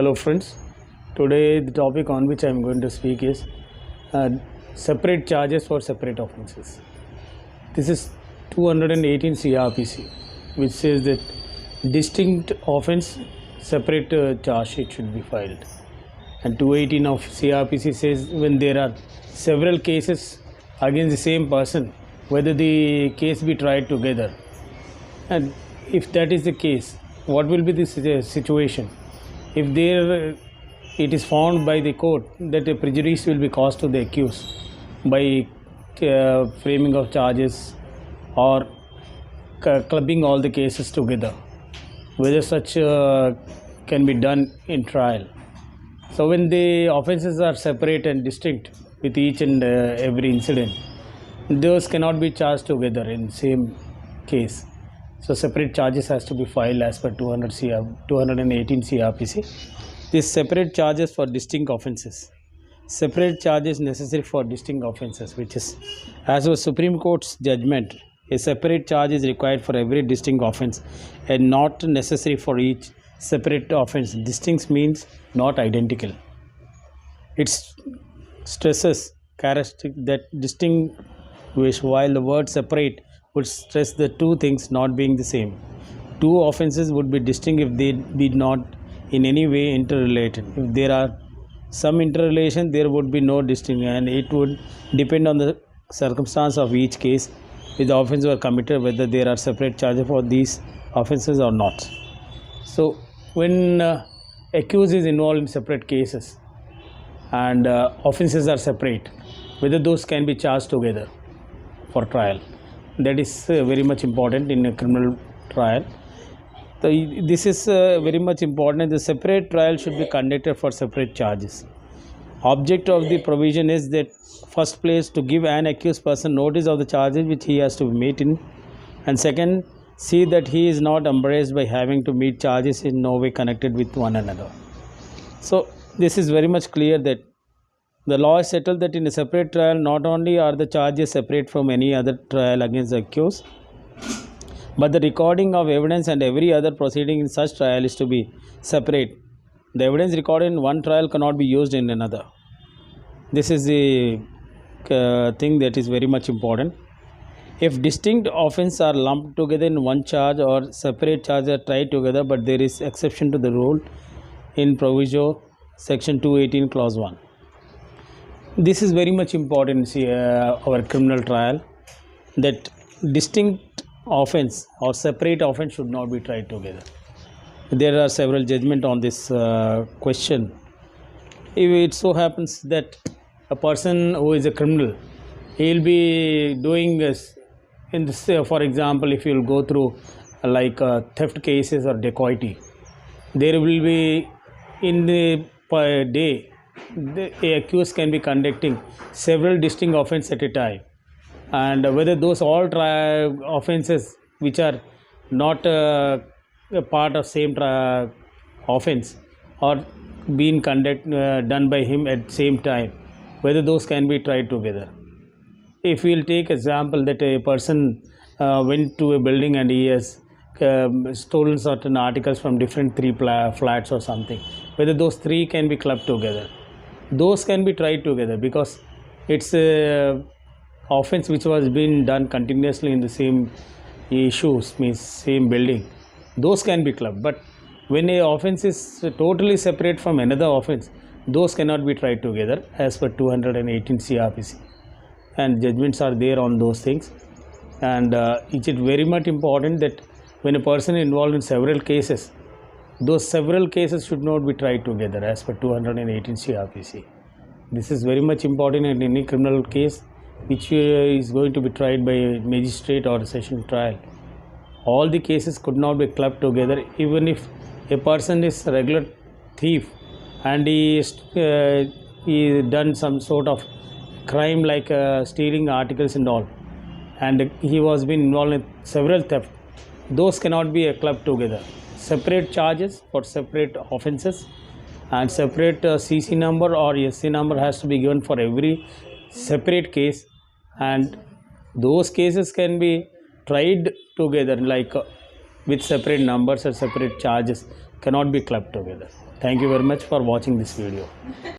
Hello friends, today the topic on which I am going to speak is separate charges for separate offences. This is 218 CrPC, which says that distinct offence separate charge sheet should be filed, and 218 of CrPC says when there are several cases against the same person, whether the case be tried together, and if that is the case, what will be the situation? If there it is found by the court that a prejudice will be caused to the accused by framing of charges or clubbing all the cases together, whether such can be done in trial. So when the offences are separate and distinct with each and every incident, those cannot be charged together in the same case. So separate charges has to be filed as per 218 CrPC. These separate charges for distinct offences. Separate charges necessary for distinct offences, which is, as per Supreme Court's judgment, a separate charge is required for every distinct offence and not necessary for each separate offence. Distinct means not identical. It stresses characteristic that distinguish, while the word separate would stress the two things not being the same. Two offences would be distinct if they be not in any way interrelated. If there are some interrelation, there would be no distinction, and it would depend on the circumstance of each case if the offence were committed, whether there are separate charges for these offences or not. So when accused is involved in separate cases and offences are separate, whether those can be charged together for trial. That is very much important in a criminal trial. This is very much important. The separate trial should be conducted for separate charges. Object of the provision is that, first place, to give an accused person notice of the charges which he has to meet in, and second, see that he is not embarrassed by having to meet charges in no way connected with one another. So this is very much clear that the law is settled that in a separate trial, not only are the charges separate from any other trial against the accused, but the recording of evidence and every other proceeding in such trial is to be separate. The evidence recorded in one trial cannot be used in another. This is the thing that is very much important. If distinct offences are lumped together in one charge or separate charges are tried together, but there is exception to the rule in Proviso section 218 clause 1. This is very much important in our criminal trial, that distinct offence or separate offence should not be tried together. There are several judgments on this question. If it so happens that a person who is a criminal, he will be doing this in this, for example, if you will go through like theft cases or dacoity, there will be in the per day the accused can be conducting several distinct offences at a time, and whether those all offences which are not a part of same offence or being done by him at same time, whether those can be tried together. If we will take example that a person went to a building and he has stolen certain articles from different three flats or something, whether those three can be clubbed together, those can be tried together, because it's a offense which was being done continuously in the same issues, means same building, those can be clubbed. But when a offense is totally separate from another offense, those cannot be tried together as per 218 CrPC, and judgments are there on those things. And it is very much important that when a person is involved in several cases, those several cases should not be tried together as per 218 CrPC. This is very much important in any criminal case which is going to be tried by a magistrate or a session trial. All the cases could not be clubbed together. Even if a person is a regular thief and he done some sort of crime like stealing articles and all, and he was being involved in several theft, those cannot be clubbed together. Separate charges for separate offences, and separate CC number or SC number has to be given for every separate case, and those cases can be tried together like with separate numbers or separate charges, cannot be clubbed together. Thank you very much for watching this video.